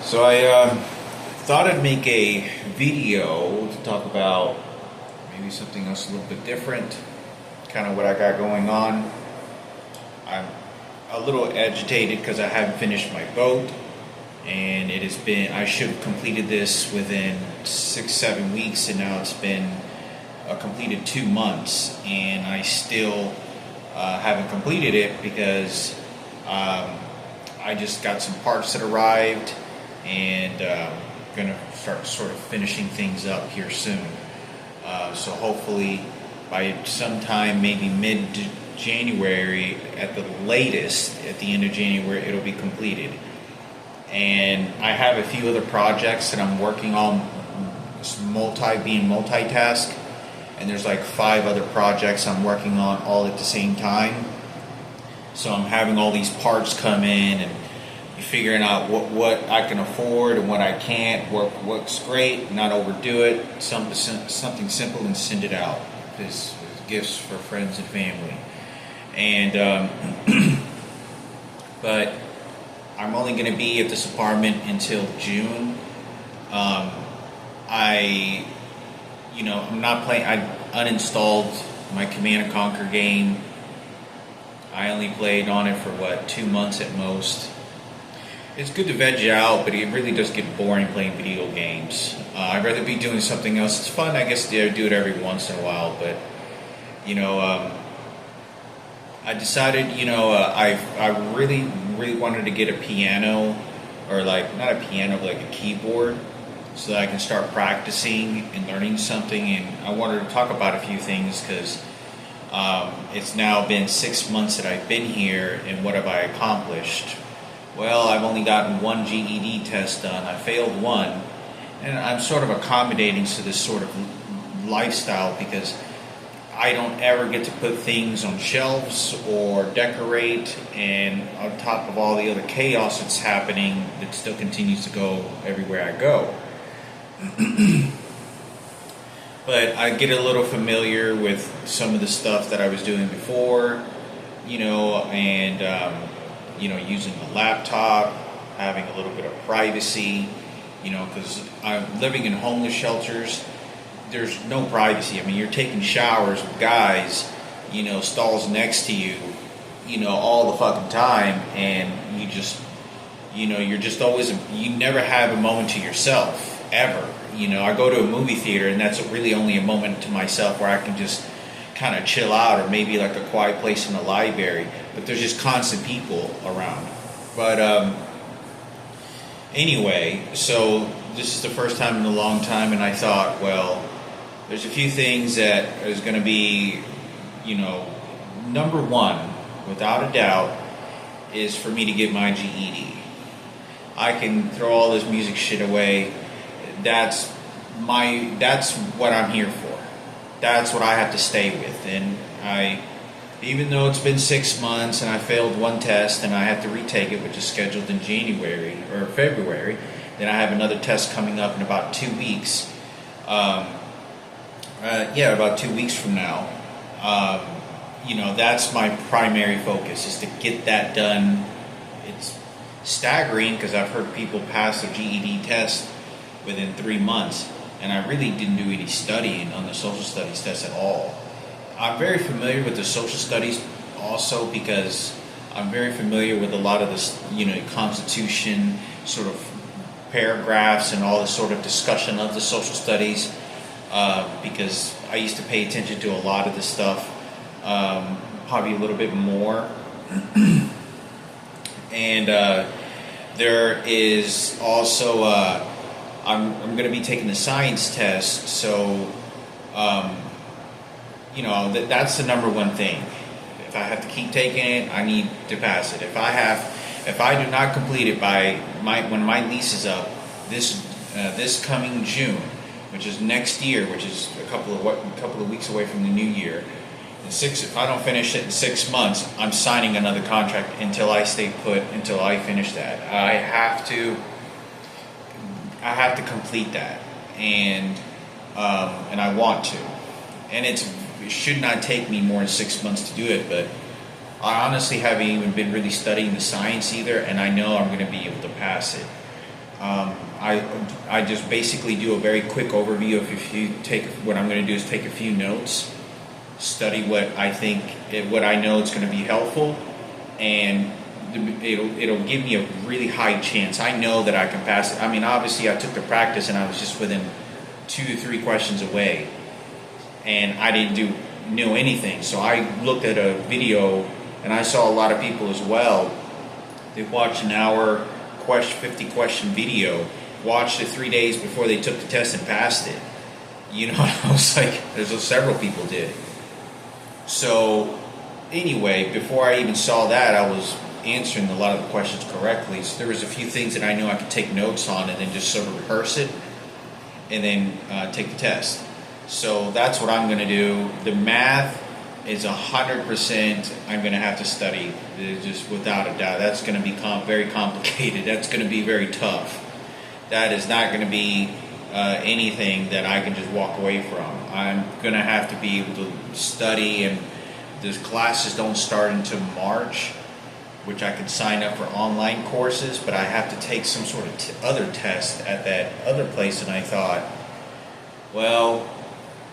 So I thought I'd make a video to talk about maybe something else a little bit different, kind of what I got going on. I'm a little agitated because I haven't finished my boat, and it has been, I should have completed this within 6-7 weeks, and now it's been completed 2 months, and I still haven't completed it because I just got some parts that arrived, and gonna start sort of finishing things up here soon. So hopefully by sometime maybe mid-January at the latest, at the end of January, it'll be completed. And I have a few other projects that I'm working on, being multitask, and there's like 5 other projects I'm working on all at the same time. So I'm having all these parts come in and figuring out what I can afford and what I can't, what's great, not overdo it, something simple, and send it out as gifts for friends and family. And but I'm only going to be at this apartment until June. I'm not playing. I uninstalled my Command & Conquer game. I only played on it for 2 months at most. It's good to veg out, but it really does get boring playing video games. I'd rather be doing something else. It's fun, I guess, to do it every once in a while, but I decided, I really wanted to get a piano, or not a piano, but a keyboard, so that I can start practicing and learning something. And I wanted to talk about a few things because it's now been 6 months that I've been here, and what have I accomplished? Well, I've only gotten one GED test done. I failed one, and I'm sort of accommodating to this sort of lifestyle because I don't ever get to put things on shelves or decorate, and on top of all the other chaos that's happening, that still continues to go everywhere I go. But I get a little familiar with some of the stuff that I was doing before, and using the laptop, having a little bit of privacy, because I'm living in homeless shelters. There's no privacy. I mean, you're taking showers with guys, stalls next to you, all the fucking time, and you're just always, you never have a moment to yourself, ever. I go to a movie theater, and that's really only a moment to myself where I can just kind of chill out, or maybe like a quiet place in a library, but there's just constant people around. But anyway, so this is the first time in a long time, and I thought, well, there's a few things that is going to be, number one, without a doubt, is for me to get my GED. I can throw all this music shit away. That's what I'm here for. That's what I have to stay with. And even though it's been 6 months and I failed one test and I have to retake it, which is scheduled in January or February, then I have another test coming up in about 2 weeks. About 2 weeks from now. That's my primary focus, is to get that done. It's staggering because I've heard people pass their GED test within 3 months, and I really didn't do any studying on the social studies test at all. I'm very familiar with the social studies also because I'm very familiar with a lot of this, Constitution sort of paragraphs and all this sort of discussion of the social studies, because I used to pay attention to a lot of this stuff, probably a little bit more. And there is also, I'm going to be taking the science test, so that's the number one thing. If I have to keep taking it, I need to pass it. If I do not complete it when my lease is up this coming June, which is next year, which is a couple of weeks away from the new year, if I don't finish it in 6 months, I'm signing another contract until I stay put, until I finish that. I have to complete that, and I want to, and it should not take me more than 6 months to do it. But I honestly haven't even been really studying the science either, and I know I'm going to be able to pass it. I just basically do a very quick overview of if you take what I'm going to do is take a few notes, study what I think what I know is going to be helpful, and it'll give me a really high chance. I know that I can pass it. I mean, obviously I took the practice and I was just within 2 to 3 questions away, and I didn't know anything. So I looked at a video, and I saw a lot of people as well. They watched an hour 50 question video, watched it 3 days before they took the test and passed it. You know, I was like, there's several people did. So anyway, before I even saw that, I was answering a lot of the questions correctly. So there was a few things that I knew I could take notes on and then just sort of rehearse it and then take the test. So that's what I'm going to do. The math is 100% I'm going to have to study, just without a doubt. That's going to be very complicated. That's going to be very tough. That is not going to be anything that I can just walk away from. I'm going to have to be able to study, and the classes don't start until March, which I could sign up for online courses, but I have to take some sort of other test at that other place, and I thought, well,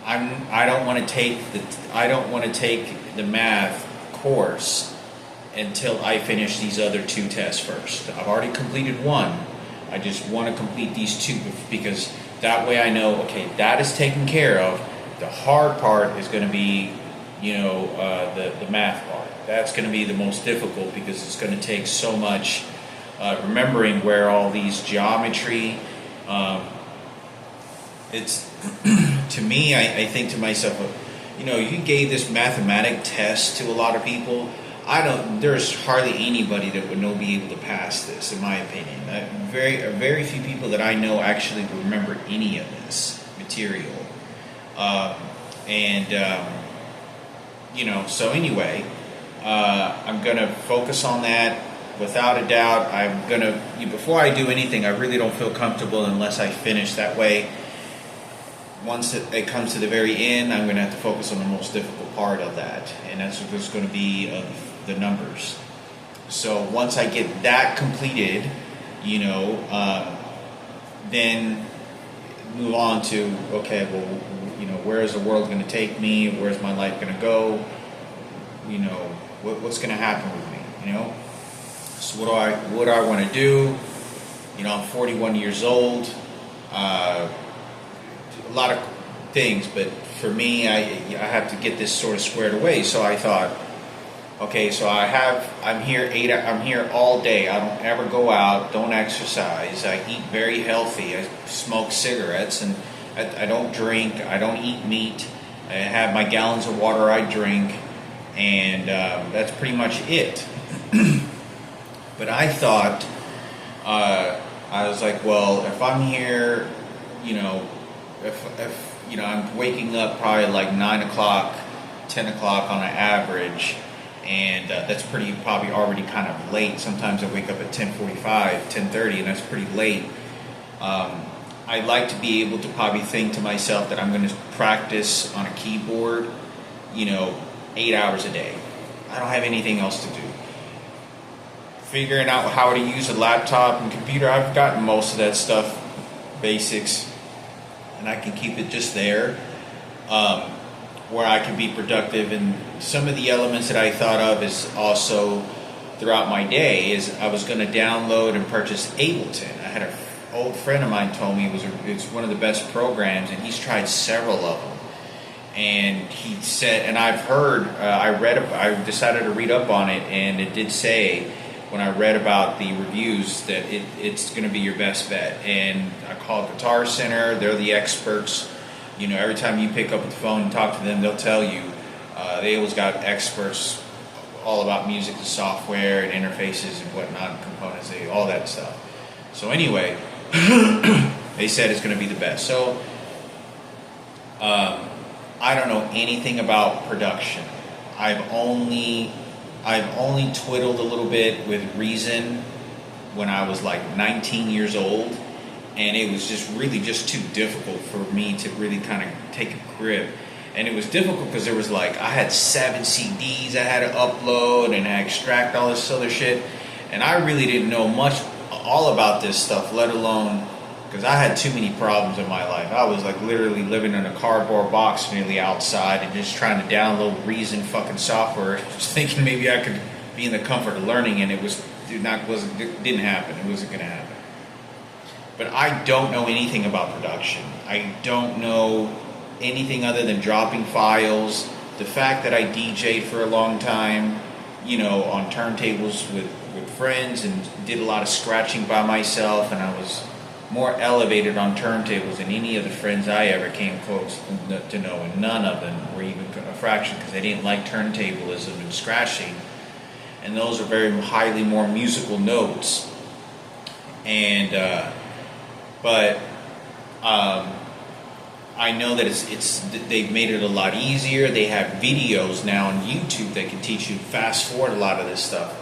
I don't want to take the math course until I finish these other 2 tests first. I've already completed one. I just want to complete these 2 because that way I know, okay, that is taken care of. The hard part is going to be, the math part. That's going to be the most difficult because it's going to take so much remembering where all these geometry. It's to me, I think to myself, you gave this mathematic test to a lot of people. There's hardly anybody that would be able to pass this, in my opinion. Very few people that I know actually remember any of this material. So anyway, I'm going to focus on that. Without a doubt, before I do anything, I really don't feel comfortable unless I finish that way. Once it comes to the very end, I'm going to have to focus on the most difficult part of that, and that's going to be the numbers. So once I get that completed, then move on to, okay, well, where is the world going to take me? Where's my life going to go? What's going to happen with me? So what do I want to do? I'm 41 years old. A lot of things, but for me, I have to get this sort of squared away. So I thought, okay, so I'm here all day. I don't ever go out, don't exercise. I eat very healthy. I smoke cigarettes, and I don't drink. I don't eat meat. I have my gallons of water I drink, and that's pretty much it. But I thought, I was like, well, if I'm here, if I'm waking up probably like 9 o'clock, 10 o'clock on an average, and that's probably already kind of late. Sometimes I wake up at 10:45, 10:30, and that's pretty late. I'd like to be able to probably think to myself that I'm going to practice on a keyboard, 8 hours a day. I don't have anything else to do. Figuring out how to use a laptop and computer, I've gotten most of that stuff, basics, and I can keep it just there, where I can be productive. And some of the elements that I thought of is also throughout my day is I was going to download and purchase Ableton. I had an old friend of mine told me it's one of the best programs, and he's tried several of them. And he said, and I've heard, I decided to read up on it, and it did say when I read about the reviews that it's going to be your best bet. And I called Guitar Center; they're the experts. Every time you pick up the phone and talk to them, they'll tell you they always got experts all about music and software and interfaces and whatnot, and components, all that stuff. So anyway, they said it's going to be the best. So I don't know anything about production. I've only twiddled a little bit with Reason when I was like 19 years old, and it was just really just too difficult for me to really kind of take a grip. And it was difficult because there was I had 7 CDs I had to upload and I extract all this other shit, and I really didn't know much all about this stuff, let alone, because I had too many problems in my life. I was like literally living in a cardboard box nearly outside and just trying to download Reason fucking software, just thinking maybe I could be in the comfort of learning, and it didn't happen. It wasn't going to happen. But I don't know anything about production. I don't know anything other than dropping files. The fact that I DJ'd for a long time, on turntables with friends, and did a lot of scratching by myself, and I was more elevated on turntables than any of the friends I ever came close to know, and none of them were even a fraction, because they didn't like turntablism and scratching, and those are very highly more musical notes. And but I know that they've made it a lot easier. They have videos now on YouTube that can teach you fast forward a lot of this stuff.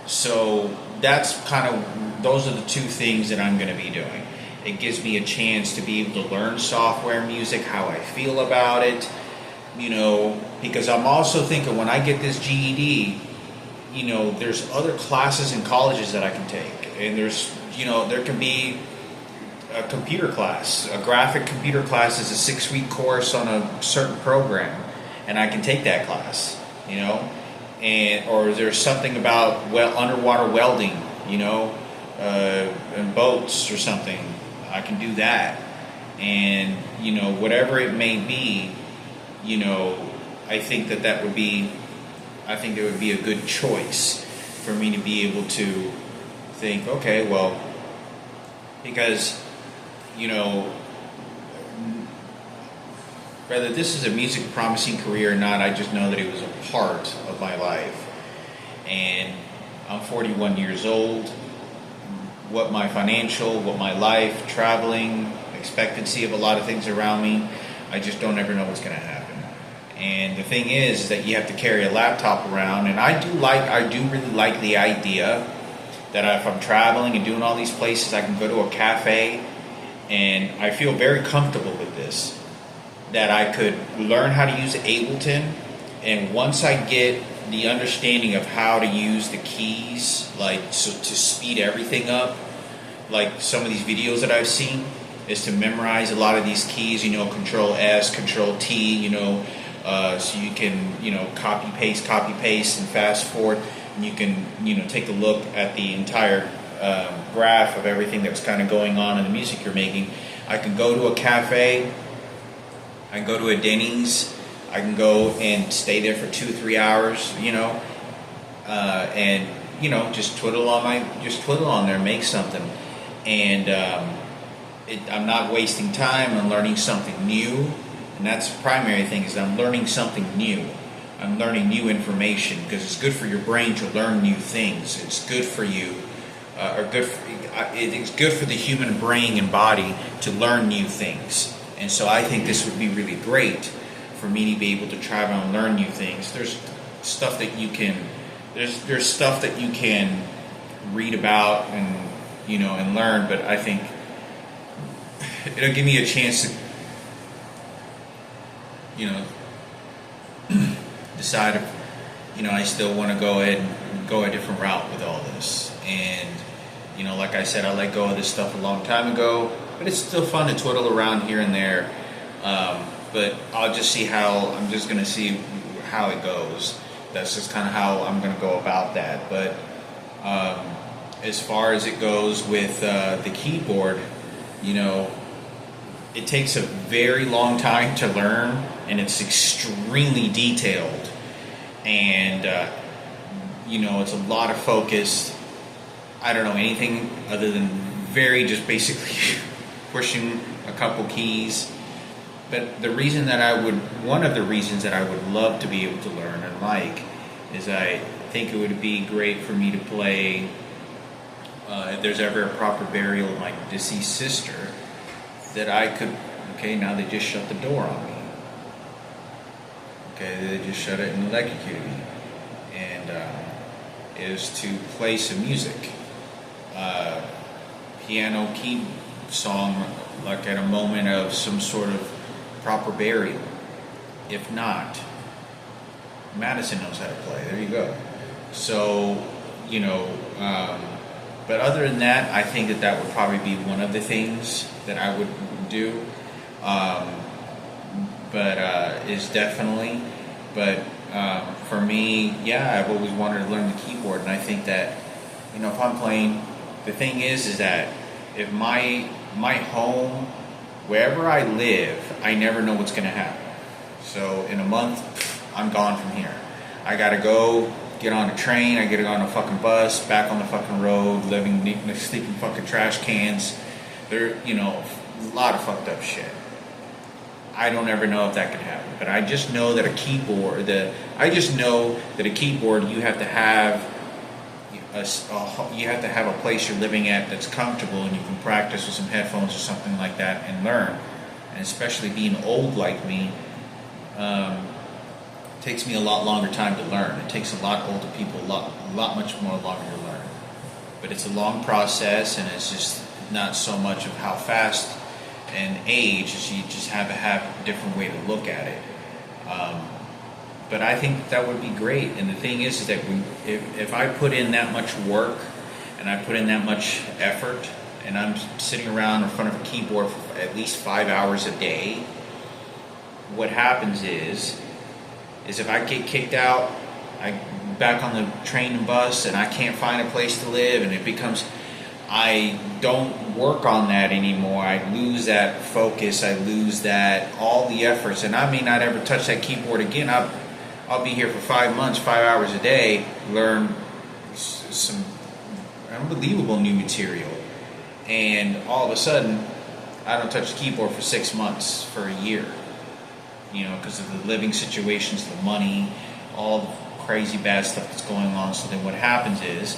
So those are the two things that I'm going to be doing. It gives me a chance to be able to learn software music, how I feel about it, because I'm also thinking when I get this GED, there's other classes in colleges that I can take. And there can be a computer class. A graphic computer class is a 6-week course on a certain program, and I can take that class, or there's something about underwater welding, and boats or something. I can do that, and whatever it may be, I think that would be a good choice for me to be able to think, okay, well, because whether this is a music promising career or not, I just know that it was a part of my life. And I'm 41 years old. What my life, traveling, expectancy of a lot of things around me, I just don't ever know what's going to happen. And the thing is that you have to carry a laptop around, and I do really like the idea that if I'm traveling and doing all these places, I can go to a cafe, and I feel very comfortable with this, that I could learn how to use Ableton, and once I get the understanding of how to use the keys, to speed everything up, like some of these videos that I've seen, is to memorize a lot of these keys, Control S, Control T, so you can copy paste and fast forward, and you can take a look at the entire graph of everything that's kind of going on in the music you're making. I can go to a cafe, I can go to a Denny's, I can go and stay there for 2-3 hours, and just twiddle on there, make something, and I'm not wasting time. I'm learning something new, and that's the primary thing, is I'm learning something new. I'm learning new information, because it's good for your brain to learn new things. It's good for you, it's good for the human brain and body to learn new things. And so I think this would be really great for me to be able to travel and learn new things. There's stuff that you can read about and learn, but I think it'll give me a chance to decide if I still want to go ahead and go a different route with all this. And like I said, I let go of this stuff a long time ago, but it's still fun to twiddle around here and there. But I'm just going to see how it goes. That's just kind of how I'm going to go about that. But as far as it goes with the keyboard, it takes a very long time to learn, and it's extremely detailed. And, it's a lot of focus. I don't know anything other than just basically pushing a couple keys. But one of the reasons that I would love to be able to learn and like is I think it would be great for me to play, if there's ever a proper burial of my deceased sister, that I could, now they just shut the door on me. They just shut it and electrocuted me. And is to play some music. Piano key song, like at a moment of some sort of proper burial. If not, Madison knows how to play. There you go. So, But other than that, I think that would probably be one of the things that I would do. Um, but is definitely. But for me, yeah, I've always wanted to learn the keyboard, and I think that if I'm playing, the thing is that if my home, wherever I live, I never know what's going to happen. So in a month, I'm gone from here. I gotta go get on a train. I gotta go on a fucking bus, back on the fucking road, sleeping fucking trash cans. There, a lot of fucked up shit. I don't ever know if that could happen, but I just know that a keyboard, you have to have a place you're living at that's comfortable, and you can practice with some headphones or something like that and learn. And especially being old like me, takes me a lot longer time to learn. It takes a lot older people a lot much more longer to learn. But it's a long process, and it's just not so much of how fast and age, as you just have a different way to look at it. But I think that would be great. And the thing is that if I put in that much work and I put in that much effort, and I'm sitting around in front of a keyboard for at least 5 hours a day, what happens is if I get kicked out, I back on the train and bus, and I can't find a place to live, and it becomes, I don't work on that anymore. I lose that focus. I lose that, all the efforts, and I may not ever touch that keyboard again. I'll be here for 5 months, 5 hours a day, learn some unbelievable new material, and all of a sudden, I don't touch the keyboard for 6 months, for a year. Because of the living situations, the money, all the crazy bad stuff that's going on. So then what happens is,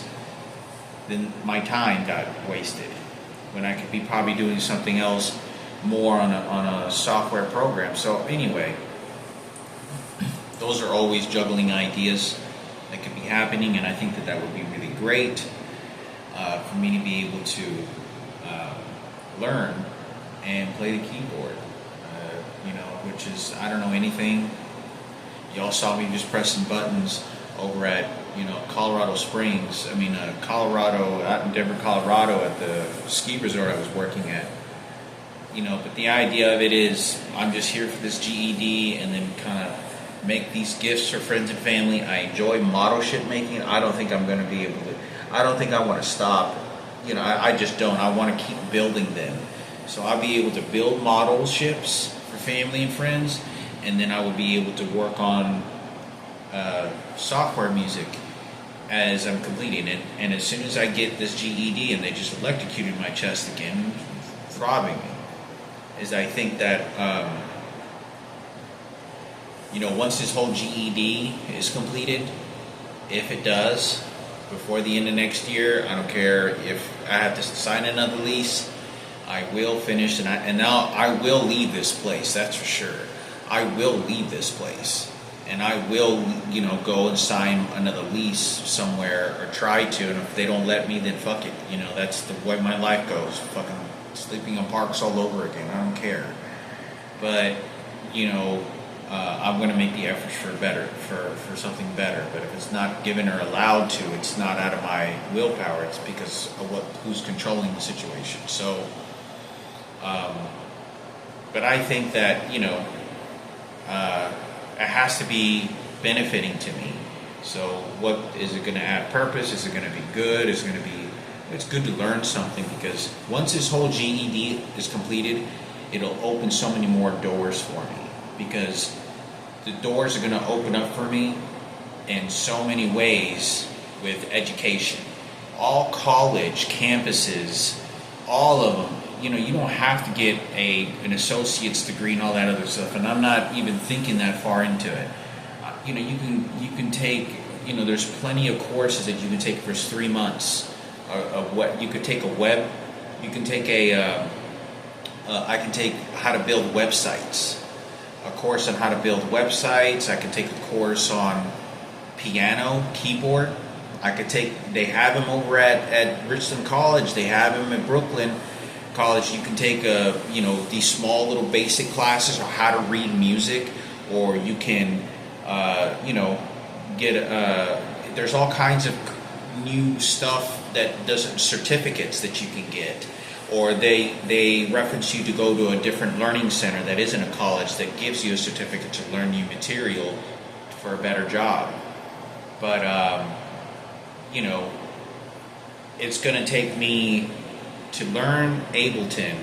then my time got wasted when I could be probably doing something else more on a software program. So anyway, those are always juggling ideas that could be happening, and I think that would be really great for me to be able to learn and play the keyboard. Which is, I don't know anything. Y'all saw me just pressing buttons over at, Colorado Springs. Colorado, out in Denver, Colorado, at the ski resort I was working at. But the idea of it is, I'm just here for this GED, and then kind of make these gifts for friends and family. I enjoy model ship making. I don't think I'm going to be able to, I don't think I want to stop. I just don't. I want to keep building them. So I'll be able to build model ships for family and friends, and then I would be able to work on software music as I'm completing it. And as soon as I get this GED, and they just electrocuted my chest again, throbbing, is I think that once this whole GED is completed, if it does, before the end of next year, I don't care if I have to sign another lease, I will finish, and now I will leave this place. That's for sure. I will leave this place, and I will, go and sign another lease somewhere, or try to. And if they don't let me, then fuck it. That's the way my life goes. Fucking sleeping in parks all over again. I don't care. But I'm going to make the efforts for something better. But if it's not given or allowed to, it's not out of my willpower. It's because of who's controlling the situation. So. But I think that, it has to be benefiting to me. So what is it going to add purpose? Is it going to be good? It's good to learn something, because once this whole GED is completed, it'll open so many more doors for me, because the doors are going to open up for me in so many ways with education. All college campuses, all of them, you don't have to get an associate's degree and all that other stuff, and I'm not even thinking that far into it. You can take, there's plenty of courses that you can take for 3 months of what you could take I can take how to build websites, a course on how to build websites. I could take a course on piano, keyboard. They have them over at Richland College. They have them at Brooklyn College. You can take these small little basic classes on how to read music, or you can get there's all kinds of new stuff that doesn't certificates that you can get, or they reference you to go to a different learning center that isn't a college that gives you a certificate to learn new material for a better job. But you know, it's going to take me to learn Ableton,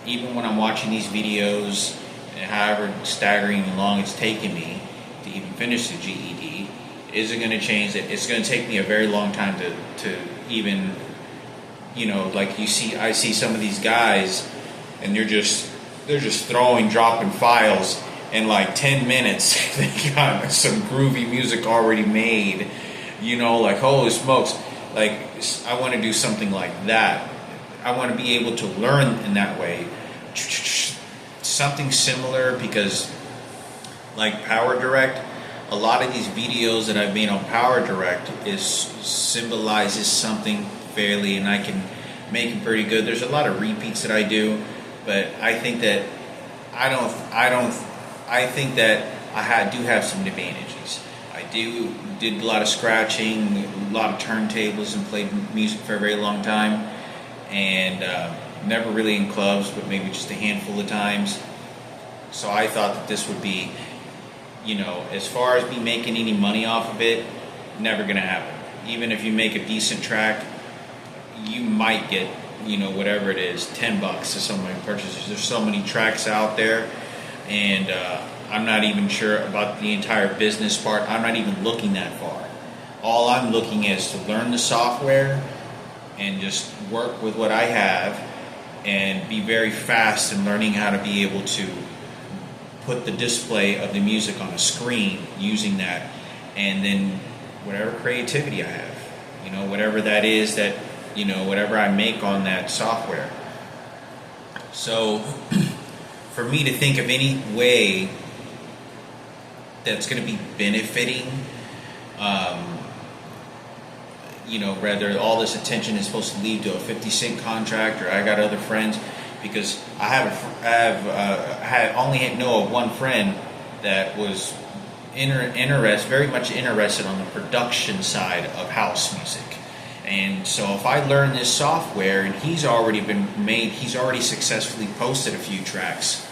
even when I'm watching these videos, and however staggering long it's taken me to even finish the GED, isn't going to change it. It's going to take me a very long time to even, you know, like I see some of these guys, and they're just dropping files in like 10 minutes. They got some groovy music already made, you know, like holy smokes. Like, I want to do something like that. I want to be able to learn in that way. Something similar, because like Power Direct, a lot of these videos that I've made on Power Direct symbolizes something fairly, and I can make them pretty good. There's a lot of repeats that I do, but I think that I think that I do have some advantages. I did a lot of scratching, a lot of turntables, and played music for a very long time, and never really in clubs, but maybe just a handful of times. So I thought that this would be, you know, as far as me making any money off of it, never gonna happen. Even if you make a decent track, you might get, you know, whatever it is, $10 to somebody who purchases. There's so many tracks out there, and I'm not even sure about the entire business part. I'm not even looking that far. All I'm looking at is to learn the software and just work with what I have and be very fast in learning how to be able to put the display of the music on a screen using that, and then whatever creativity I have, you know, whatever that is that, you know, whatever I make on that software. So for me to think of any way that's going to be benefiting, you know, rather all this attention is supposed to lead to a 50 Cent contract, or I got other friends, because I only know of one friend that was very much interested on the production side of house music. And so if I learn this software, and he's already successfully posted a few tracks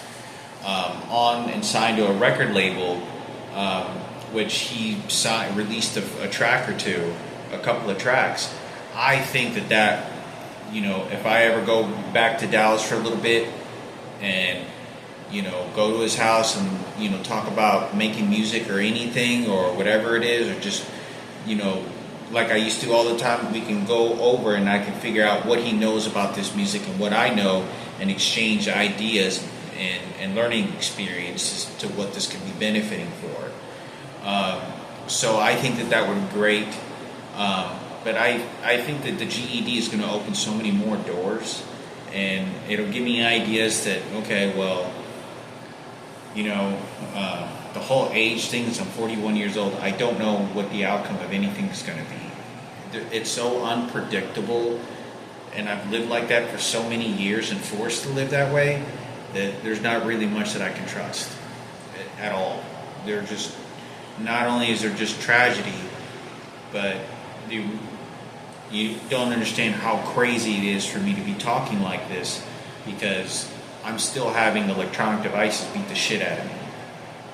on and signed to a record label, which he released a track or two, a couple of tracks. I think that, you know, if I ever go back to Dallas for a little bit and, you know, go to his house and, you know, talk about making music or anything or whatever it is, or just, you know, like I used to all the time, we can go over and I can figure out what he knows about this music and what I know, and exchange ideas and learning experiences to what this could be benefiting for. So I think that would be great. But I think that the GED is going to open so many more doors, and it'll give me ideas that, okay, well, you know, the whole age thing, is I'm 41 years old. I don't know what the outcome of anything is going to be. It's so unpredictable, and I've lived like that for so many years and forced to live that way, that there's not really much that I can trust at all. They're just, not only is there just tragedy, but you don't understand how crazy it is for me to be talking like this, because I'm still having electronic devices beat the shit out of me.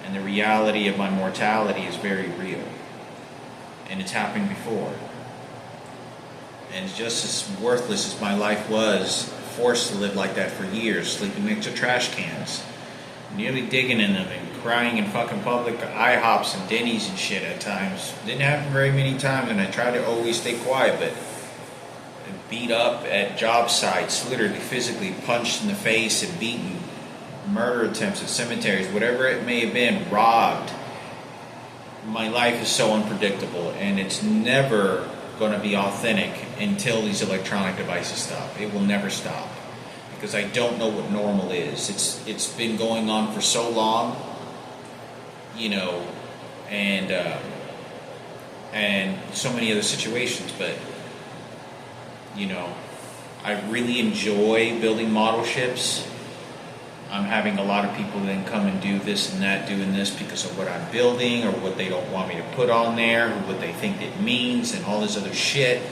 And the reality of my mortality is very real. And it's happened before. And just as worthless as my life was, forced to live like that for years, sleeping next to trash cans, nearly digging in them and crying in fucking public, IHOPs and Denny's and shit at times. Didn't happen very many times, and I tried to always stay quiet, but beat up at job sites, literally physically punched in the face and beaten, murder attempts at cemeteries, whatever it may have been, robbed. My life is so unpredictable, and it's never going to be authentic until these electronic devices stop. It will never stop, because I don't know what normal is. It's been going on for so long, you know, and so many other situations, but, you know, I really enjoy building model ships. I'm having a lot of people then come and do this and that, doing this because of what I'm building, or what they don't want me to put on there, or what they think it means, and all this other shit.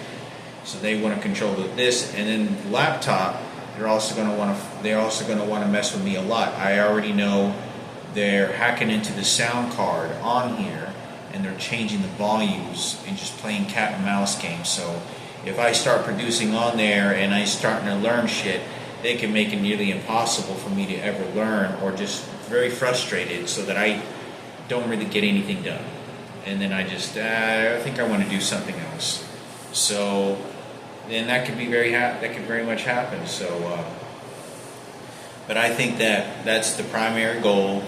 So they want to control this, and then the laptop. They're also going to want to mess with me a lot. I already know they're hacking into the sound card on here, and they're changing the volumes and just playing cat and mouse games. So if I start producing on there and I starting to learn shit, they can make it nearly impossible for me to ever learn, or just very frustrated, so that I don't really get anything done. And then I just, I think I want to do something else. So then that could be that could very much happen. So, but I think that's the primary goal.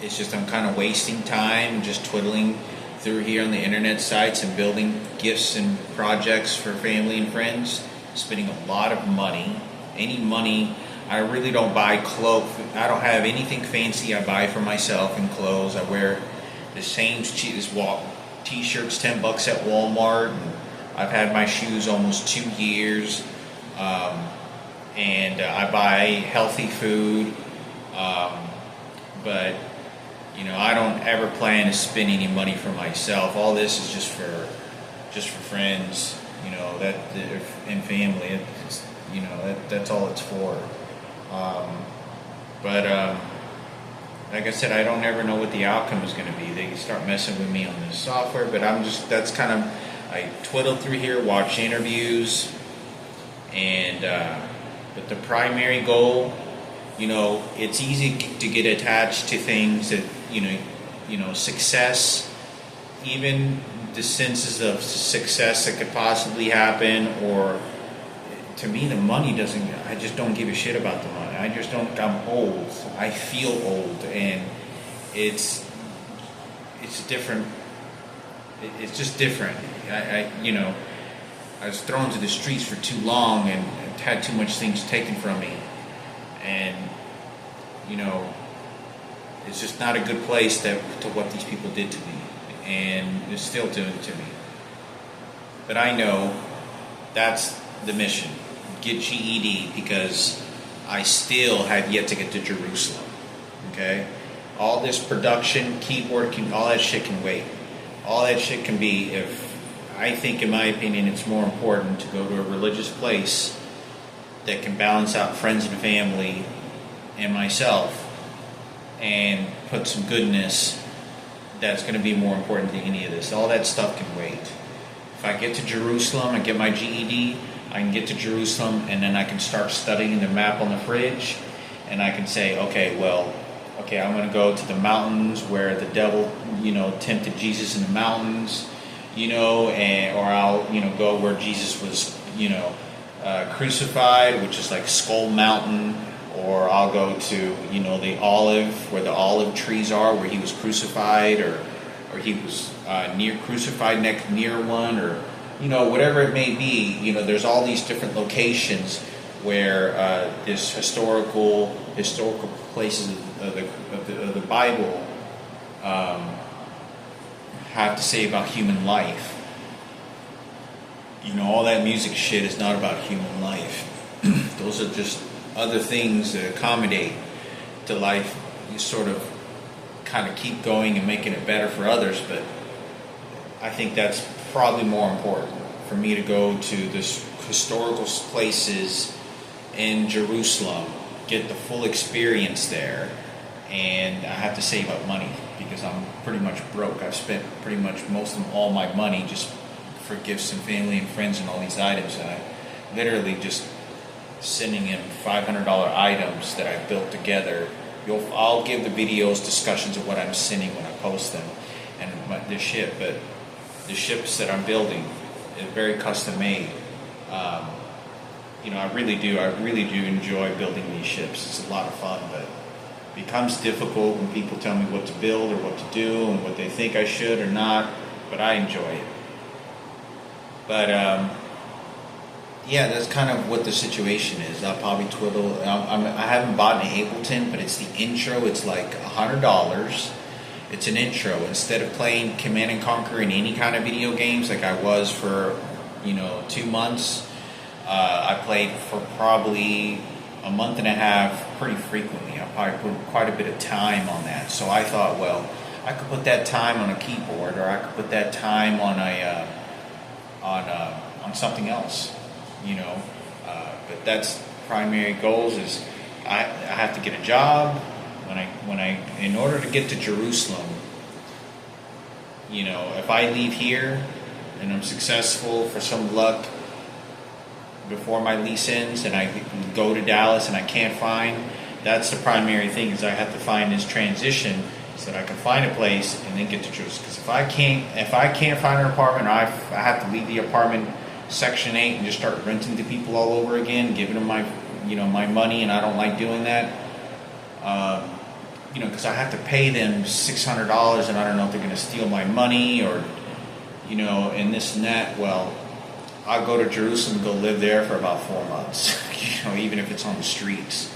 It's just I'm kind of wasting time just twiddling through here on the internet sites and building gifts and projects for family and friends, spending a lot of money. Any money, I really don't buy clothes. I don't have anything fancy I buy for myself in clothes. I wear the same t-shirts, $10 at Walmart. And I've had my shoes almost 2 years. And I buy healthy food. But I don't ever plan to spend any money for myself. All this is just for friends, and family. It's, that's all it's for. But like I said, I don't ever know what the outcome is going to be. They can start messing with me on this software, but that's kind of, I twiddle through here, watch interviews, and but the primary goal, it's easy to get attached to things that, success, even the senses of success that could possibly happen, or to me, the money doesn't, I just don't give a shit about the money. I'm old. I feel old, and it's different. It's just different. I was thrown to the streets for too long and had too much things taken from me. And, it's just not a good place to what these people did to me. And they're still doing it to me. But I know that's the mission. Get GED, because I still have yet to get to Jerusalem. Okay? All this production, keyboard, all that shit can wait. All that shit can be, I think, in my opinion, it's more important to go to a religious place that can balance out friends and family and myself and put some goodness. That's going to be more important than any of this. All that stuff can wait. If I get to Jerusalem and get my GED, I can get to Jerusalem, and then I can start studying the map on the fridge, and I can say, okay, I'm going to go to the mountains where the devil, tempted Jesus in the mountains, or I'll, go where Jesus was, crucified, which is like Skull Mountain, or I'll go to, the olive, where the olive trees are, where he was crucified, or he was crucified near one, or whatever it may be. There's all these different locations where this historical places of the Bible have to say about human life. All that music shit is not about human life. Those are just other things that accommodate to life. You sort of kind of keep going and making it better for others, but I think that's probably more important for me to go to this historical places in Jerusalem, get the full experience there, and I have to save up money because I'm pretty much broke. I've spent pretty much all my money just for gifts and family and friends and all these items, and I literally just sending in $500 items that I built together. I'll give the videos discussions of what I'm sending when I post them, and the ships that I'm building is very custom made. I really do enjoy building these ships. It's a lot of fun, but it becomes difficult when people tell me what to build or what to do and what they think I should or not, but I enjoy it. But that's kind of what the situation is. I'll probably twiddle. I haven't bought an Ableton, but it's the intro. It's like $100. It's an intro. Instead of playing Command and Conquer in any kind of video games like I was for 2 months, I played for probably a month and a half pretty frequently. I probably put quite a bit of time on that. So I thought, well, I could put that time on a keyboard, or I could put that time on on something else, you know. But that's primary goals is I have to get a job in order to get to Jerusalem. You know, if I leave here and I'm successful for some luck before my lease ends, and I go to Dallas and I can't find, that's the primary thing, is I have to find this transition so that I can find a place and then get to Jerusalem. Because if I can't find an apartment, or I have to leave the apartment Section 8 and just start renting to people all over again, giving them my money, and I don't like doing that. Because I have to pay them $600, and I don't know if they're going to steal my money or, and this and that. Well, I'll go to Jerusalem and go live there for about 4 months, even if it's on the streets.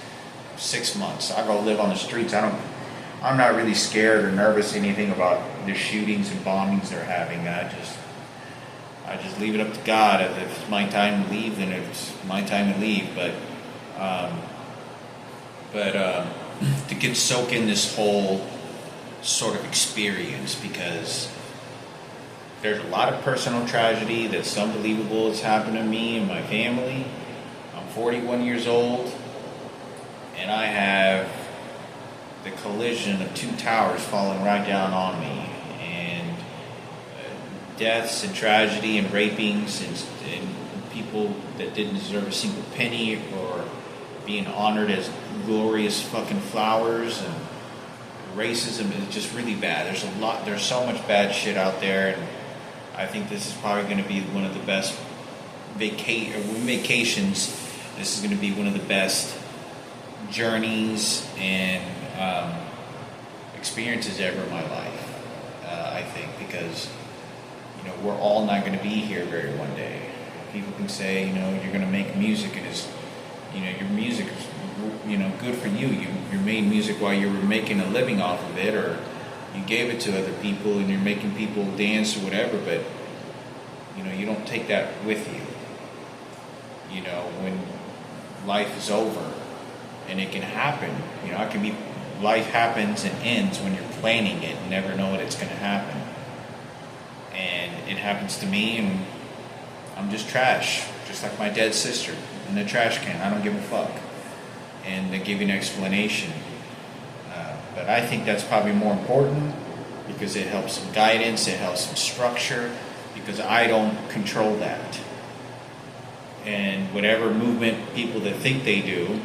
6 months. I'll go live on the streets. I'm not really scared or nervous anything about the shootings and bombings they're having. I just leave it up to God. If it's my time to leave, then it's my time to leave. But to get soak in this whole sort of experience, because there's a lot of personal tragedy that's unbelievable that's happened to me and my family. I'm 41 years old, and I have the collision of 2 towers falling right down on me, and deaths and tragedy and rapings and people that didn't deserve a single penny, or being honored as glorious fucking flowers, and racism is just really bad. There's so much bad shit out there, and I think this is probably going to be one of the best vacations. This is going to be one of the best journeys and experiences ever in my life. I think, because we're all not going to be here very one day. People can say, you're going to make music, and it's, your music is, good for you. You made music while you were making a living off of it, or you gave it to other people and you're making people dance or whatever, but you don't take that with you. When life is over, and it can happen. Life happens and ends when you're planning it and never know when it's going to happen. And it happens to me, and I'm just trash, just like my dead sister in the trash can. I don't give a fuck. And they give you an explanation. But I think that's probably more important, because it helps some guidance, it helps some structure, because I don't control that. And whatever movement people that think they do,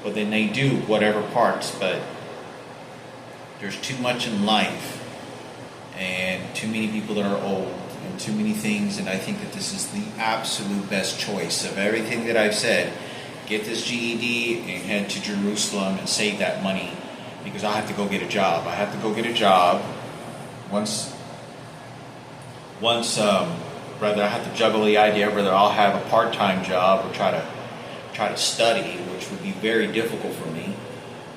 well, then they do whatever parts, but there's too much in life, and too many people that are old, and too many things, and I think that this is the absolute best choice of everything that I've said. Get this GED and head to Jerusalem and save that money, because I have to go get a job. I have to go get a job. Rather I have to juggle the idea of whether I'll have a part-time job or try to study, which would be very difficult for me.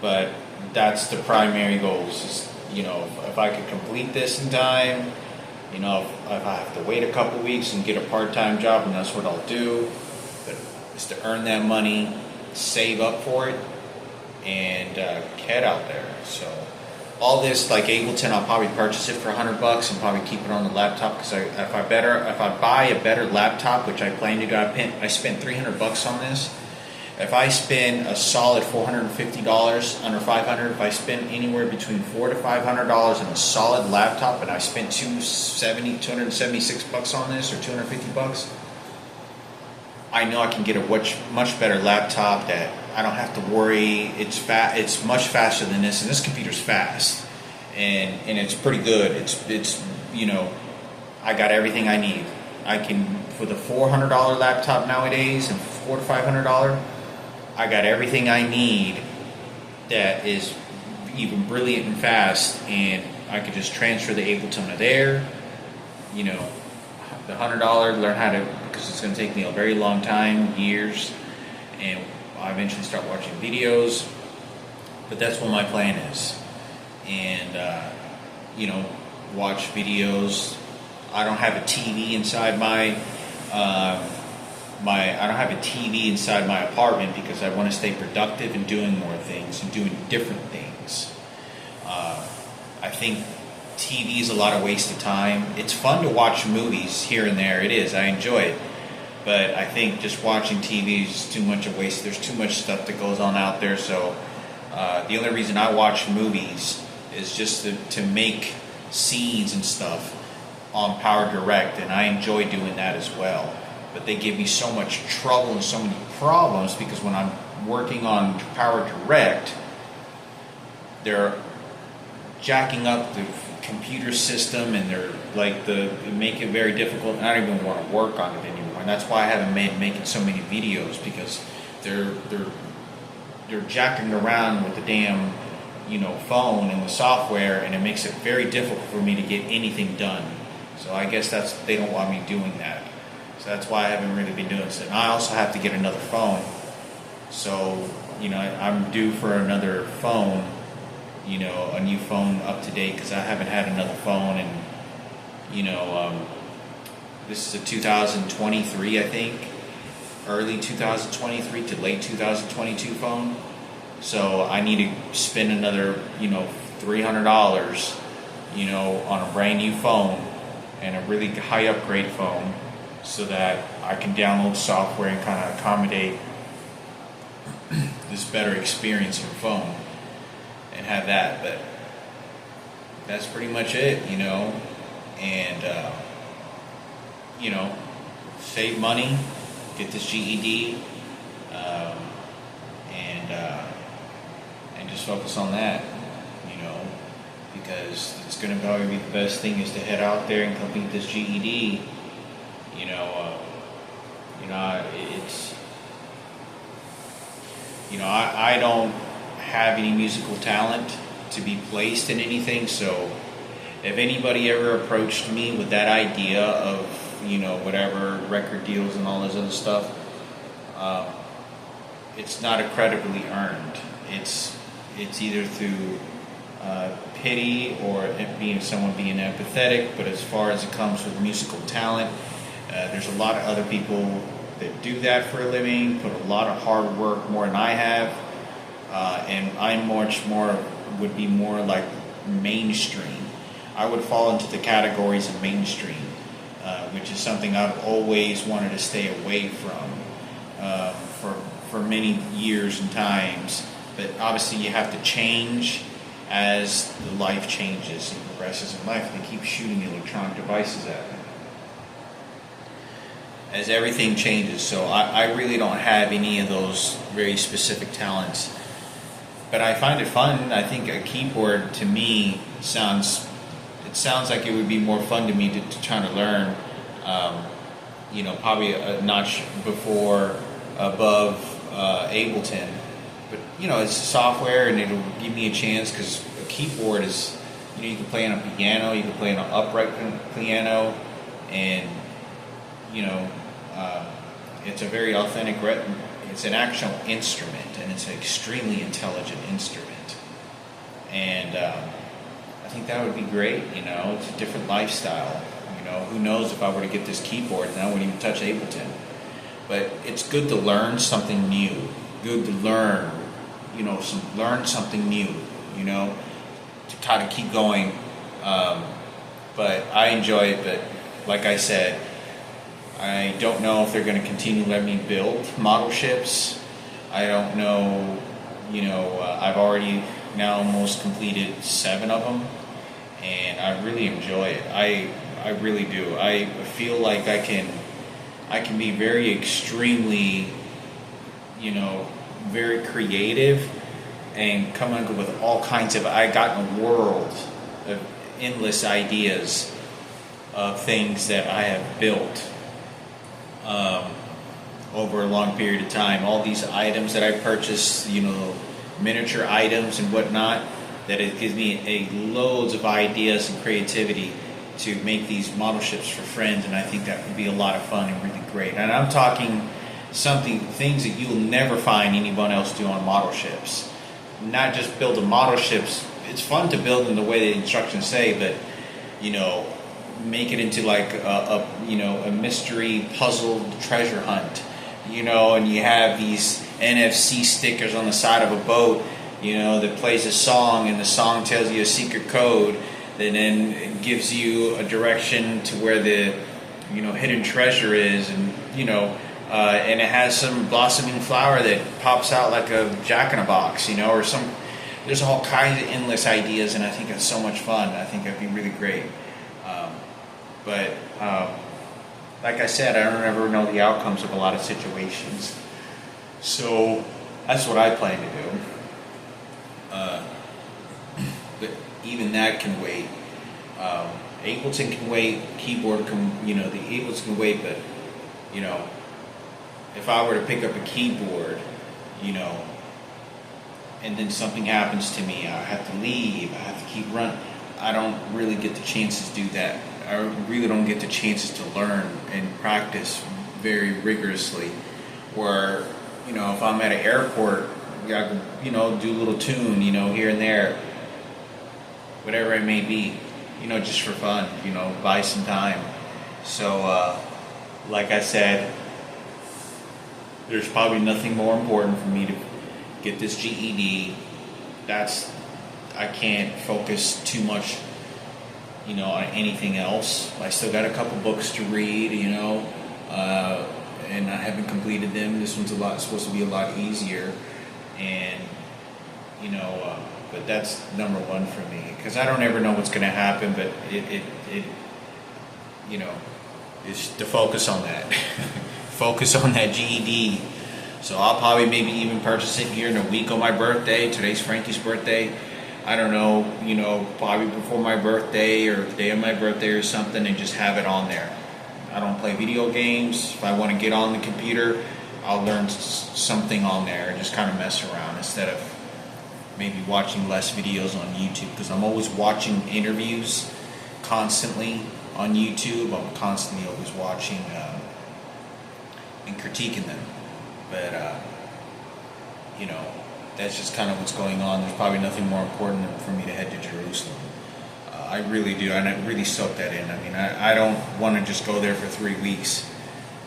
But that's the primary goals. Is, if I could complete this in time, if I have to wait a couple weeks and get a part-time job, and that's what I'll do. But it's to earn that money, save up for it, and head out there. So all this, like Ableton, I'll probably purchase it for $100 and probably keep it on the laptop, because if I buy a better laptop, which I plan to do, I spent $300 on this. If I spend a solid $450, under $500, if I spend anywhere between $400 to $500 on a solid laptop, and I spent $276 on this, or $250, I know I can get a much better laptop that I don't have to worry. It's much faster than this, and this computer's fast, and it's pretty good. It's I got everything I need. I can, for the $400 laptop nowadays, and $400 to $500, I got everything I need that is even brilliant and fast, and I could just transfer the Ableton to there. The $100, learn how to, because it's going to take me a very long time, years, and I'll eventually start watching videos. But that's what my plan is. And, watch videos. I don't have a TV inside my apartment, because I want to stay productive and doing more things and doing different things. I think TV is a lot of waste of time. It's fun to watch movies here and there. It is. I enjoy it. But I think just watching TV is just too much a waste. There's too much stuff that goes on out there. So the only reason I watch movies is just to make scenes and stuff on Power Direct, and I enjoy doing that as well. But they give me so much trouble and so many problems because when I'm working on Power Direct, they're jacking up the computer system, and they're like they make it very difficult, and I don't even want to work on it anymore. And that's why I haven't making so many videos, because they're jacking around with the damn phone and the software, and it makes it very difficult for me to get anything done. So I guess they don't want me doing that. So that's why I haven't really been doing this. And I also have to get another phone. So I'm due for another phone. A new phone up to date, because I haven't had another phone, and this is a 2023, I think, early 2023 to late 2022 phone. So I need to spend another $300 on a brand new phone and a really high upgrade phone, so that I can download software and kind of accommodate this better experience in phone and have that. But that's pretty much it, and save money, get this GED, and just focus on that, because it's going to probably be the best thing is to head out there and complete this GED. I don't have any musical talent to be placed in anything, so if anybody ever approached me with that idea of whatever record deals and all this other stuff, it's not accreditably earned. It's either through pity or someone being empathetic. But as far as it comes with musical talent, there's a lot of other people that do that for a living, put a lot of hard work, more than I have, and I'm would be more like mainstream. I would fall into the categories of mainstream, which is something I've always wanted to stay away from for many years and times. But obviously you have to change as the life changes and progresses in life. They keep shooting electronic devices at me as everything changes. So I really don't have any of those very specific talents. But I find it fun. I think a keyboard to me sounds like it would be more fun to me to try to learn. Probably a notch above Ableton. But it's software, and it'll give me a chance, because a keyboard is you can play on a piano, you can play on an upright piano, and it's a very authentic. It's an actual instrument, and it's an extremely intelligent instrument, and I think that would be great. It's a different lifestyle. Who knows if I were to get this keyboard and I wouldn't even touch Ableton. But it's good to learn something new. Good to learn, learn something new, to kind of keep going. But I enjoy it. But like I said, I don't know if they're going to continue to let me build model ships. I don't know. I've already now almost completed 7 of them, and I really enjoy it. I really do. I feel like I can be very extremely, very creative, and come up with all kinds of. I got a world of endless ideas of things that I have built over a long period of time. All these items that I purchased, miniature items and whatnot, that it gives me loads of ideas and creativity to make these model ships for friends, and I think that would be a lot of fun and really great. And I'm talking things that you'll never find anyone else do on model ships. Not just build the model ships. It's fun to build in the way the instructions say, but make it into like a mystery puzzle treasure hunt. And you have these NFC stickers on the side of a boat, that plays a song, and the song tells you a secret code, and then it gives you a direction to where the hidden treasure is, and and it has some blossoming flower that pops out like a jack-in-a-box, or some. There's all kinds of endless ideas, and I think it's so much fun. I think that'd be really great. But like I said, I don't ever know the outcomes of a lot of situations, so that's what I plan to do. But even that can wait. Ableton can wait. Keyboard can, the Ableton can wait. But if I were to pick up a keyboard, and then something happens to me, I have to leave. I have to keep running. I don't really get the chances to do that. I really don't get the chances to learn and practice very rigorously. Or, if I'm at an airport, I can, do a little tune, here and there, whatever it may be, just for fun, buy some time. So, like I said, there's probably nothing more important for me to get this GED. I can't focus too much, on anything else. I still got a couple books to read, and I haven't completed them. This one's supposed to be a lot easier, and but that's number one for me, because I don't ever know what's going to happen. But it is to focus on that, focus on that GED. So I'll probably maybe even purchase it here in a week on my birthday. Today's Frankie's birthday. I don't know, probably before my birthday or the day of my birthday or something, and just have it on there. I don't play video games. If I want to get on the computer, I'll learn something on there and just kind of mess around instead of maybe watching less videos on YouTube, because I'm always watching interviews constantly on YouTube. I'm constantly always watching and critiquing them. But, that's just kind of what's going on. There's probably nothing more important than for me to head to Jerusalem. I really do, and I really soak that in. I mean, I don't want to just go there for 3 weeks.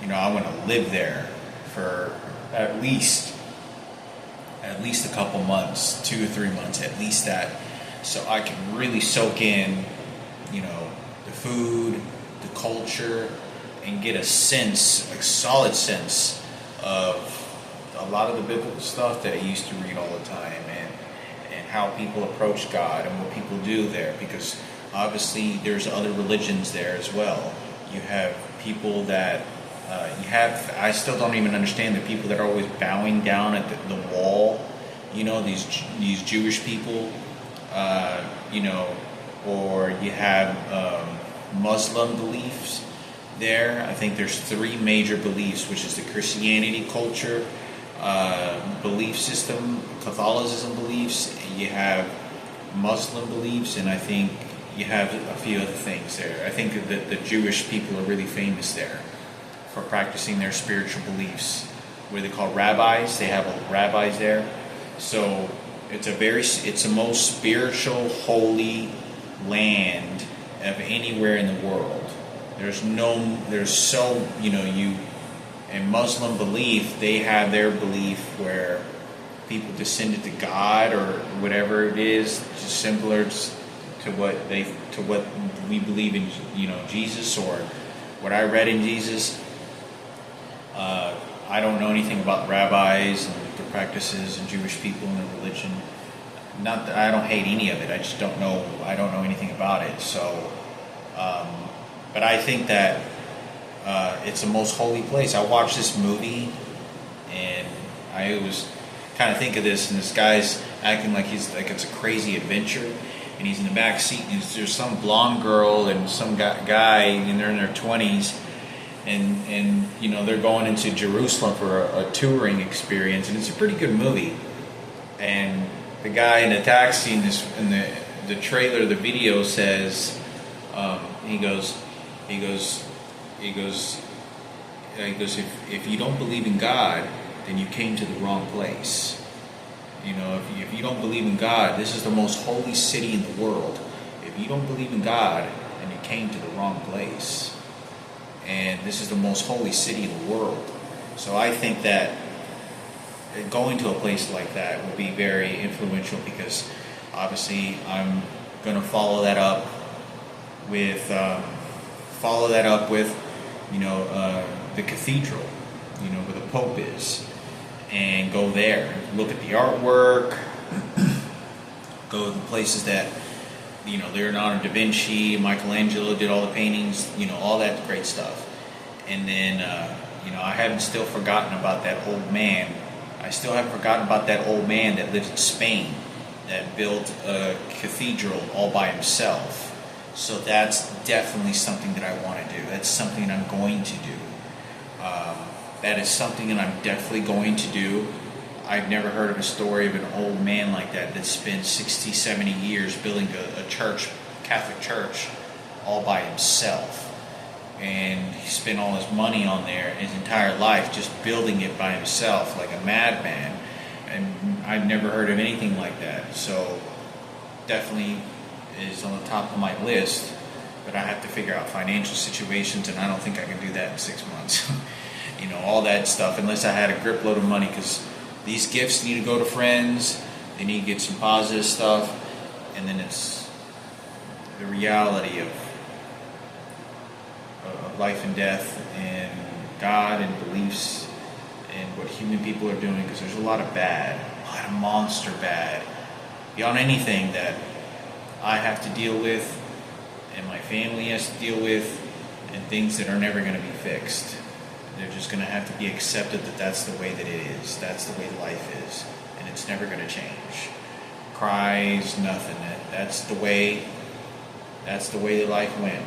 I want to live there for at least a couple months, 2 or 3 months, at least that, so I can really soak in, the food, the culture, and get a solid sense of a lot of the biblical stuff that I used to read all the time, and how people approach God and what people do there, because obviously there's other religions there as well. You have people that I still don't even understand the people that are always bowing down at the wall, these Jewish people, or you have Muslim beliefs there. I think there's 3 major beliefs, which is the Christianity culture, belief system, Catholicism beliefs, you have Muslim beliefs, and I think you have a few other things there. I think that the Jewish people are really famous there for practicing their spiritual beliefs, where they call rabbis. They have rabbis there. So it's the most spiritual, holy land of anywhere in the world. In Muslim belief, they have their belief where people descended to God or whatever it is, just similar to what we believe in, Jesus, or what I read in Jesus. I don't know anything about rabbis and their practices and Jewish people and their religion. Not that I don't hate any of it. I just don't know. I don't know anything about it. So, but I think that it's the most holy place. I watched this movie, and I was kind of think of this, and this guy's acting like it's a crazy adventure, and he's in the back seat, and there's some blonde girl and some guy, and they're in their 20s, and they're going into Jerusalem for a touring experience, and it's a pretty good movie. And the guy in the taxi in the trailer, the video says, he goes, if you don't believe in God, then you came to the wrong place. If you don't believe in God, this is the most holy city in the world. If you don't believe in God, then you came to the wrong place. And this is the most holy city in the world. So I think that going to a place like that will be very influential, because obviously I'm going to follow that up with the cathedral, where the Pope is, and go there, look at the artwork, go to the places that, Leonardo da Vinci, Michelangelo did all the paintings, all that great stuff. And then, I haven't still forgotten about that old man. I still haven't forgotten about that old man that lived in Spain that built a cathedral all by himself. So that's definitely something that I want to do. That's something I'm going to do. That is something that I'm definitely going to do. I've never heard of a story of an old man like that spent 60, 70 years building a church, Catholic church, all by himself. And he spent all his money on there, his entire life, just building it by himself like a madman. And I've never heard of anything like that. So definitely is on the top of my list, but I have to figure out financial situations, and I don't think I can do that in 6 months. All that stuff, unless I had a grip load of money, because these gifts need to go to friends, they need to get some positive stuff, and then it's the reality of life and death and God and beliefs and what human people are doing, because there's a lot of bad, a lot of monster bad, beyond anything that I have to deal with and my family has to deal with, and things that are never going to be fixed. They're just going to have to be accepted that that's the way that it is. That's the way life is, and it's never going to change. Cries, nothing. That's the way life went.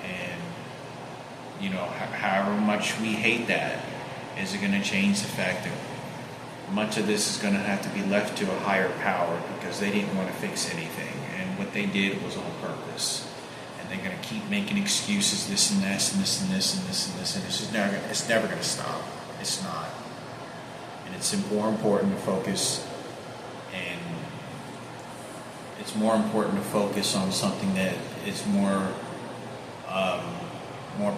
And however much we hate that, is it going to change the fact that much of this is going to have to be left to a higher power, because they didn't want to fix anything, and what they did was on purpose. And they're going to keep making excuses, this and this and this and this and this and this, and it's never going to stop. It's not. And it's more important to focus, and it's more important to focus on something that is more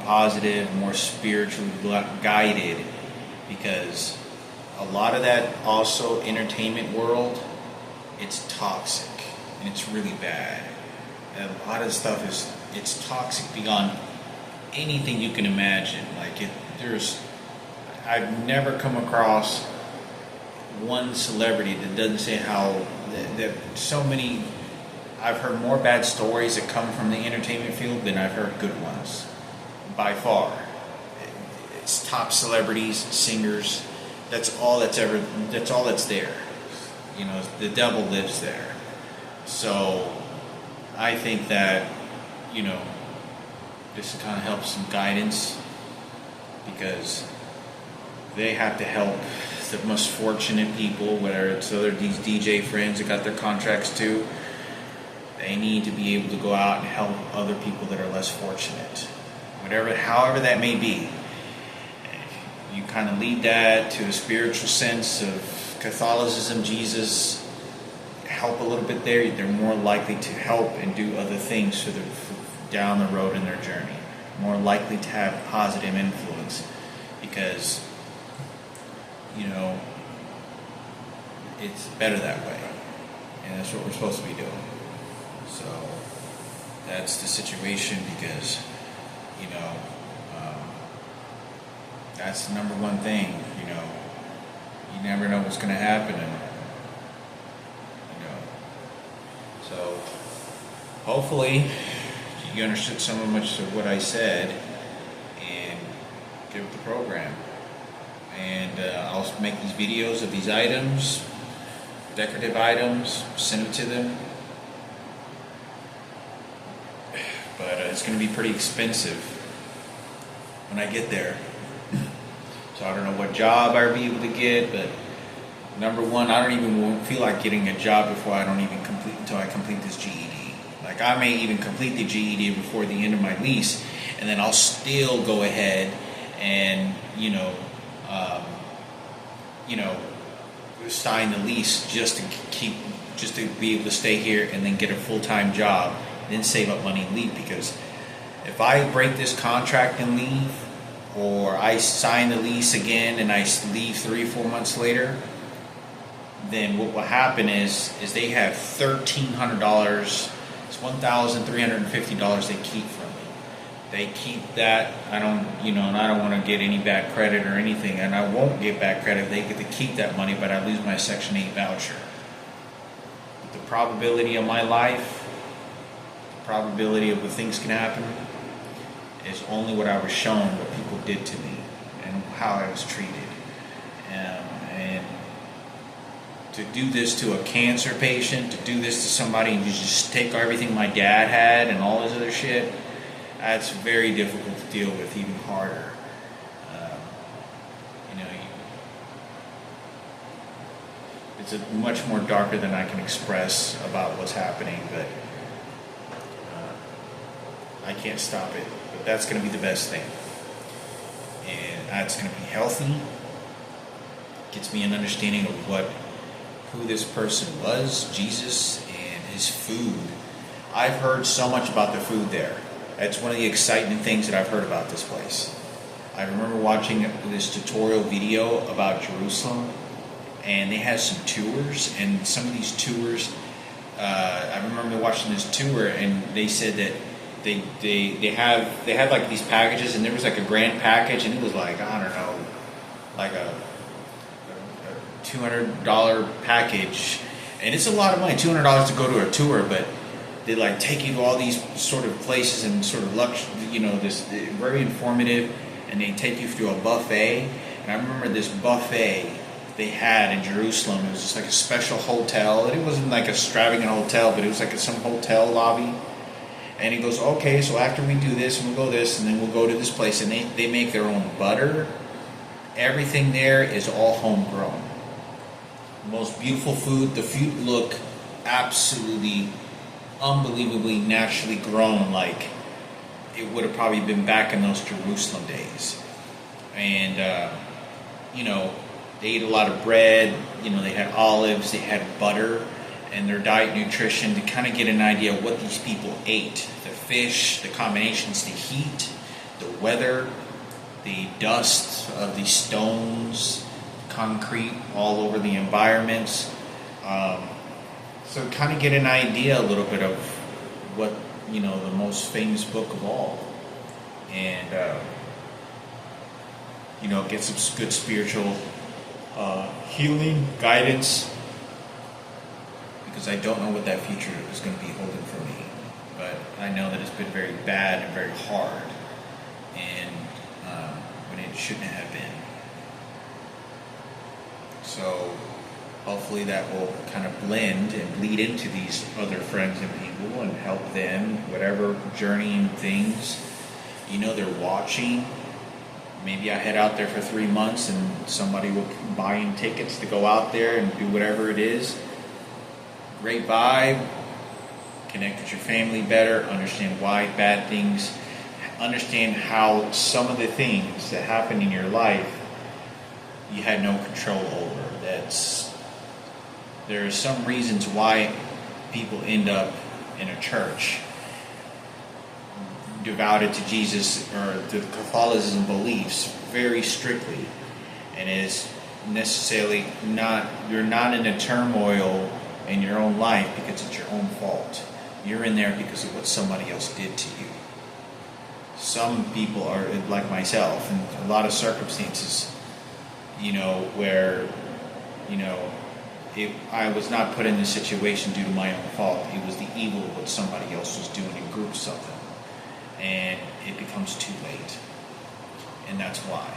positive, more spiritually guided, because a lot of that also entertainment world, it's toxic and it's really bad. And a lot of the stuff it's toxic beyond anything you can imagine. I've never come across one celebrity that doesn't say how that so many. I've heard more bad stories that come from the entertainment field than I've heard good ones, by far. It's top celebrities, singers. That's all that's there. The devil lives there. So I think that, this kind of helps some guidance, because they have to help the most fortunate people, whether it's these DJ friends that got their contracts too. They need to be able to go out and help other people that are less fortunate. However that may be. You kind of lead that to a spiritual sense of Catholicism, Jesus, help a little bit there, they're more likely to help and do other things down the road in their journey. More likely to have positive influence, because, it's better that way. And that's what we're supposed to be doing. So that's the situation, because, that's the number one thing. You never know what's going to happen, and so hopefully you understood so much of what I said and get with the program. And I'll make these videos of these items, decorative items, send them to them. But it's going to be pretty expensive when I get there. So I don't know what job I'll be able to get, but number one, I don't even feel like getting a job until I complete this GED. Like, I may even complete the GED before the end of my lease, and then I'll still go ahead and sign the lease just to be able to stay here and then get a full-time job, then save up money and leave. Because if I break this contract and leave, or I sign the lease again and I leave 3 or 4 months later, then what will happen is they have $1,300. It's $1,350 they keep from me. They keep that. I don't, and I don't want to get any bad credit or anything, and I won't get bad credit. They get to keep that money, but I lose my Section 8 voucher. But the probability of my life, the probability of what things can happen, is only what I was shown, what people did to me, and how I was treated. And to do this to a cancer patient, to do this to somebody, and just take everything my dad had and all this other shit, that's very difficult to deal with, even harder. It's much more darker than I can express about what's happening, but I can't stop it. But that's going to be the best thing. And that's going to be healthy. Gets me an understanding of who this person was, Jesus, and his food. I've heard so much about the food there. That's one of the exciting things that I've heard about this place. I remember watching this tutorial video about Jerusalem, and they had some tours, and some of these tours, I remember watching this tour, and they said that they had like these packages, and there was like a grand package, and it was like, I don't know, like a $200 package, and it's a lot of money, $200 to go to a tour, but they like take you to all these sort of places and sort of this very informative, and they take you through a buffet. And I remember this buffet they had in Jerusalem. It was just like a special hotel, and it wasn't like a extravagant hotel, but it was like some hotel lobby. And he goes, okay, so after we do this, and we'll go this, and then we'll go to this place, and they make their own butter. Everything there is all homegrown. Most beautiful food. The food look absolutely unbelievably naturally grown, like it would have probably been back in those Jerusalem days. And they ate a lot of bread, they had olives, they had butter, and their diet nutrition, to kind of get an idea of what these people ate. The fish, the combinations, the heat, the weather, the dust of the stones, concrete all over the environments. So kind of get an idea a little bit of what, the most famous book of all. And, get some good spiritual healing, guidance, because I don't know what that future is going to be holding for me. But I know that it's been very bad and very hard, and when it shouldn't have been. So hopefully that will kind of blend and bleed into these other friends and people and help them, whatever journeying things, they're watching. Maybe I head out there for 3 months and somebody will buy in tickets to go out there and do whatever it is. Great vibe. Connect with your family better. Understand why bad things. Understand how some of the things that happen in your life you had no control over. There are some reasons why people end up in a church devoted to Jesus or to Catholicism beliefs very strictly, and is necessarily you're not in a turmoil in your own life because it's your own fault. You're in there because of what somebody else did to you. Some people are like myself, in a lot of circumstances, where, I was not put in this situation due to my own fault. It was the evil of what somebody else was doing in groups of them. And it becomes too late. And that's why.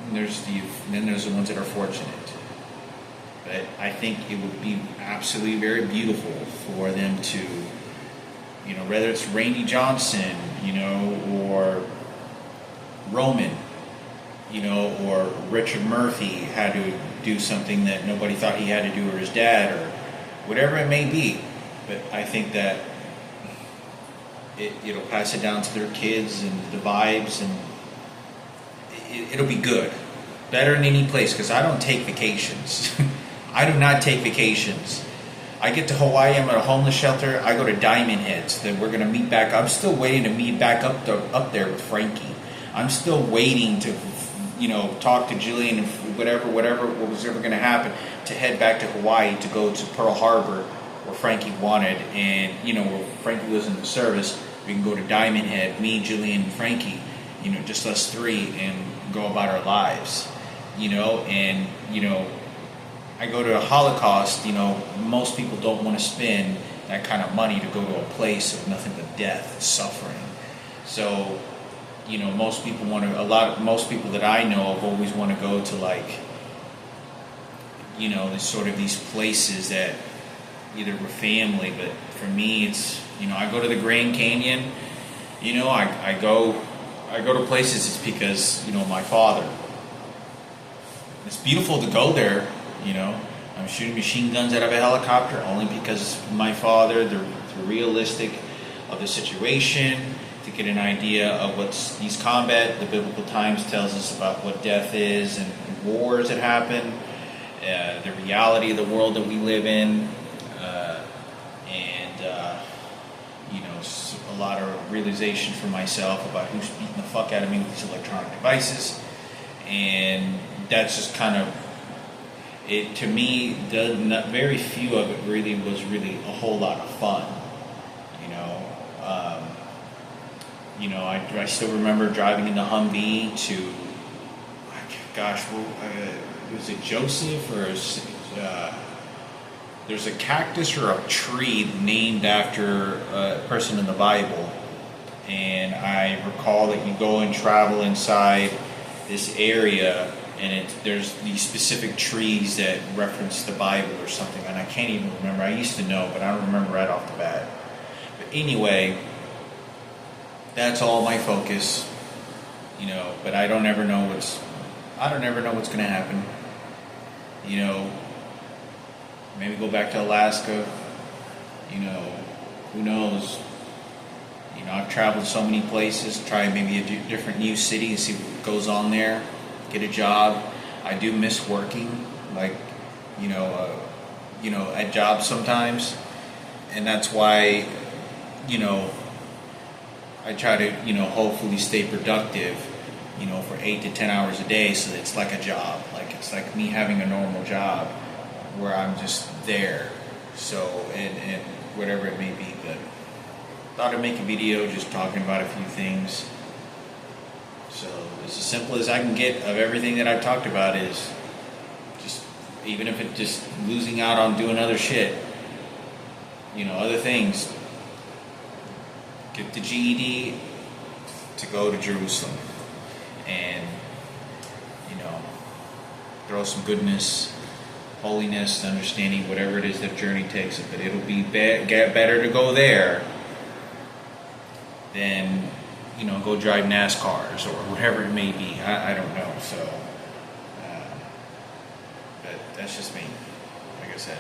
And then there's the ones that are fortunate. But I think it would be absolutely very beautiful for them to, whether it's Randy Johnson, or Roman, or Richard Murphy had to do something that nobody thought he had to do, or his dad, or whatever it may be. But I think that it'll pass it down to their kids and the vibes, and it'll be good. Better than any place, because I don't take vacations. I do not take vacations. I get to Hawaii, I'm at a homeless shelter, I go to Diamond Heads, then we're going to meet back. I'm still waiting to meet back up there with Frankie. I'm still waiting to, talk to Jillian and whatever was ever going to happen, to head back to Hawaii, to go to Pearl Harbor, where Frankie wanted, and, where Frankie was in the service, We can go to Diamond Head, me, Jillian, and Frankie, you know, just us three, and go about our lives, you know. And, you know, I go to a Holocaust, you know, most people don't want to spend that kind of money to go to a place of nothing but death and suffering. So, you know, most people most people that I know of always want to go to, like, you know, there's sort of these places that either with family, but for me, it's, you know, I go to the Grand Canyon, you know, I go to places, it's because, you know, my father. It's beautiful to go there, you know. I'm shooting machine guns out of a helicopter only because my father, the realistic of the situation, to get an idea of what's these combat, the biblical times tells us about what death is and wars that happen, the reality of the world that we live in, you know, a lot of realization for myself about who's beating the fuck out of me with these electronic devices. And that's just kind of it to me. Very few of it really was really a whole lot of fun, you know. You know, I still remember driving in the Humvee to, gosh, was it Joseph or there's a cactus or a tree named after a person in the Bible, and I recall that you go and travel inside this area, and there's these specific trees that reference the Bible or something, and I can't even remember. I used to know, but I don't remember right off the bat. But anyway, that's all my focus, you know. But I don't ever know what's going to happen, you know. Maybe go back to Alaska, you know. Who knows? You know, I've traveled so many places. Try maybe a different new city and see what goes on there. Get a job. I do miss working, like, you know, at jobs sometimes, and that's why, you know, I try to, you know, hopefully stay productive, you know, for 8 to 10 hours a day, so that it's like a job, like it's like me having a normal job where I'm just there. So and whatever it may be, but thought I'd make a video just talking about a few things. So it's as simple as I can get of everything that I've talked about is just, even if it's just losing out on doing other shit, you know, other things. Get the GED to go to Jerusalem, and, you know, throw some goodness, holiness, understanding, whatever it is that journey takes it. But it'll be better to go there than, you know, go drive NASCARs or whatever it may be. I don't know. So, but that's just me. Like I said.